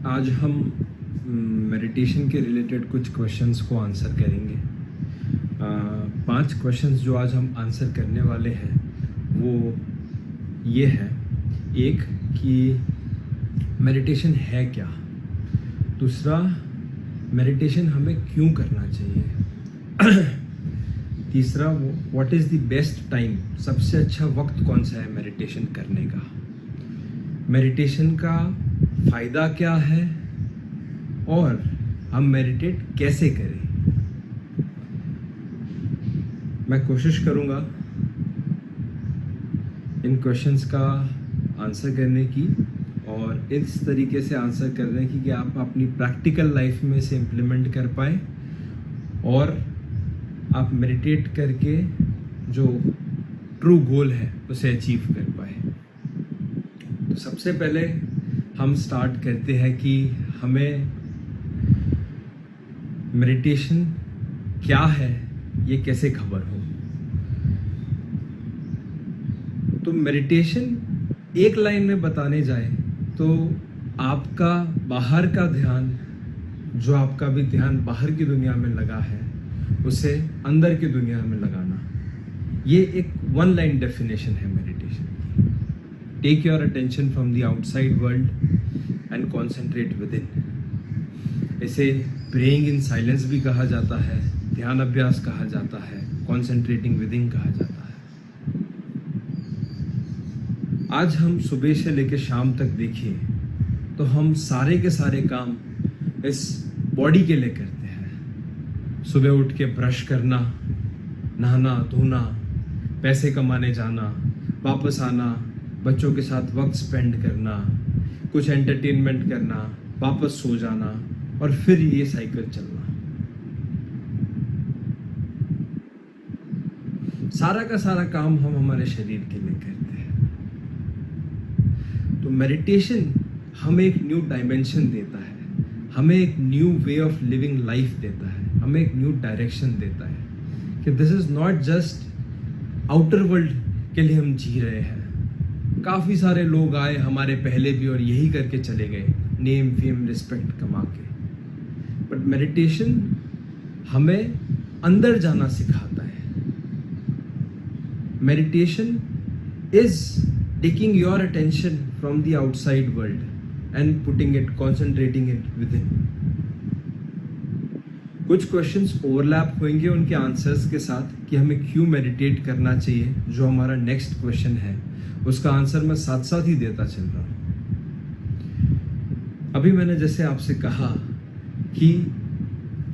आज हम मेडिटेशन के रिलेटेड कुछ क्वेश्चंस को आंसर करेंगे। 5 क्वेश्चंस जो आज हम आंसर करने वाले हैं वो ये है। एक कि मेडिटेशन है क्या, दूसरा मेडिटेशन हमें क्यों करना चाहिए, तीसरा what is the best time, सबसे अच्छा वक्त कौन सा है मेडिटेशन करने का, मेडिटेशन का फ़ायदा क्या है और हम मेडिटेट कैसे करें। मैं कोशिश करूँगा इन क्वेश्चंस का आंसर करने की और इस तरीके से आंसर करने की कि आप अपनी प्रैक्टिकल लाइफ में से इम्प्लीमेंट कर पाए और आप मेडिटेट करके जो ट्रू गोल है उसे अचीव कर पाए। तो सबसे पहले हम स्टार्ट करते हैं कि हमें मेडिटेशन क्या है ये कैसे खबर हो। तो मेडिटेशन एक लाइन में बताने जाए तो आपका बाहर का ध्यान, जो आपका भी ध्यान बाहर की दुनिया में लगा है, उसे अंदर की दुनिया में लगाना, ये एक वन लाइन डेफिनेशन है मेडिटेशन की। Take your attention from the outside world and concentrate within. इसे प्रेइंग इन साइलेंस भी कहा जाता है, ध्यान अभ्यास कहा जाता है, कॉन्सेंट्रेटिंग विद इन कहा जाता है। आज हम सुबह से लेकर शाम तक देखिए तो हम सारे के सारे काम इस बॉडी के लिए करते हैं। सुबह उठ के ब्रश करना, नहाना धोना, पैसे कमाने जाना, वापस आना, बच्चों के साथ वक्त स्पेंड करना, कुछ एंटरटेनमेंट करना, वापस सो जाना और फिर ये साइकिल चलना। सारा का सारा काम हम हमारे शरीर के लिए करते हैं। तो मेडिटेशन हमें एक न्यू डायमेंशन देता है, हमें एक new way of living life देता है, हमें एक न्यू डायरेक्शन देता है कि this is not just outer world के लिए हम जी रहे हैं। काफ़ी सारे लोग आए हमारे पहले भी और यही करके चले गए, नेम फेम रिस्पेक्ट कमा के। बट मेडिटेशन हमें अंदर जाना सिखाता है। Meditation is taking your attention from the outside world and putting it, concentrating it within. कुछ क्वेश्चंस ओवरलैप होंगे उनके आंसर्स के साथ कि हमें क्यों मेडिटेट करना चाहिए। जो हमारा नेक्स्ट क्वेश्चन है उसका आंसर मैं साथ साथ ही देता चल रहा हूँ। अभी मैंने जैसे आपसे कहा कि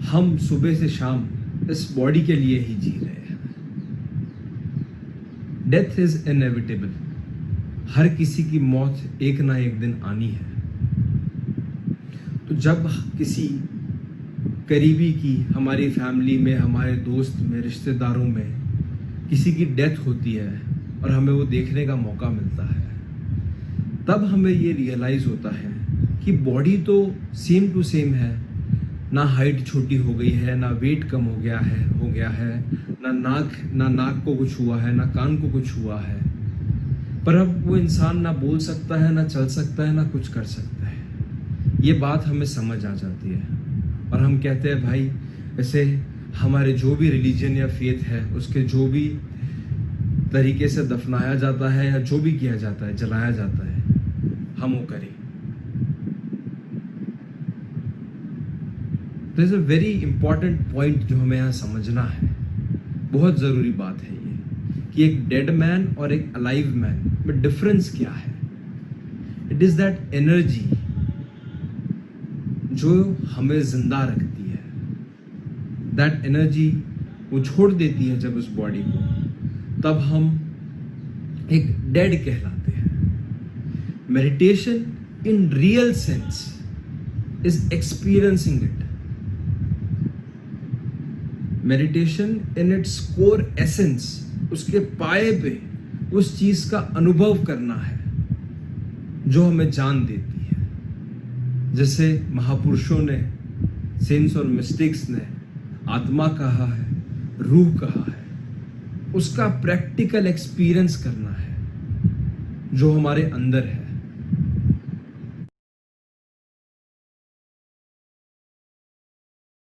हम सुबह से शाम इस बॉडी के लिए ही जी रहे हैं। डेथ इज इनएविटेबल, हर किसी की मौत एक ना एक दिन आनी है। तो जब किसी करीबी की, हमारी फैमिली में, हमारे दोस्त में, रिश्तेदारों में किसी की डेथ होती है और हमें वो देखने का मौका मिलता है, तब हमें ये रियलाइज होता है कि बॉडी तो सेम टू सेम है। ना हाइट छोटी हो गई है, ना वेट कम हो गया है, ना नाक को कुछ हुआ है, ना कान को कुछ हुआ है। पर अब वो इंसान ना बोल सकता है, ना चल सकता है, ना कुछ कर सकता है। ये बात हमें समझ आ जाती है और हम कहते हैं भाई, ऐसे हमारे जो भी रिलीजन या फेथ है उसके जो भी तरीके से दफनाया जाता है या जो भी किया जाता है, जलाया जाता है, हम वो करें। तो is a very important point जो हमें यहाँ समझना है। बहुत ज़रूरी बात है ये कि एक डेड मैन और एक अलाइव मैन में डिफरेंस क्या है। इट इज दैट एनर्जी जो हमें जिंदा रखती है। दैट एनर्जी वो छोड़ देती है जब उस बॉडी को, तब हम एक डेड कहलाते हैं। Meditation in real sense is experiencing it. Meditation in its core essence, उसके पाए पे उस चीज का अनुभव करना है जो हमें जान देती है। जैसे महापुरुषों ने, सेंस और मिस्टिक्स ने आत्मा कहा है, रूह कहा है, उसका प्रैक्टिकल एक्सपीरियंस करना है जो हमारे अंदर है।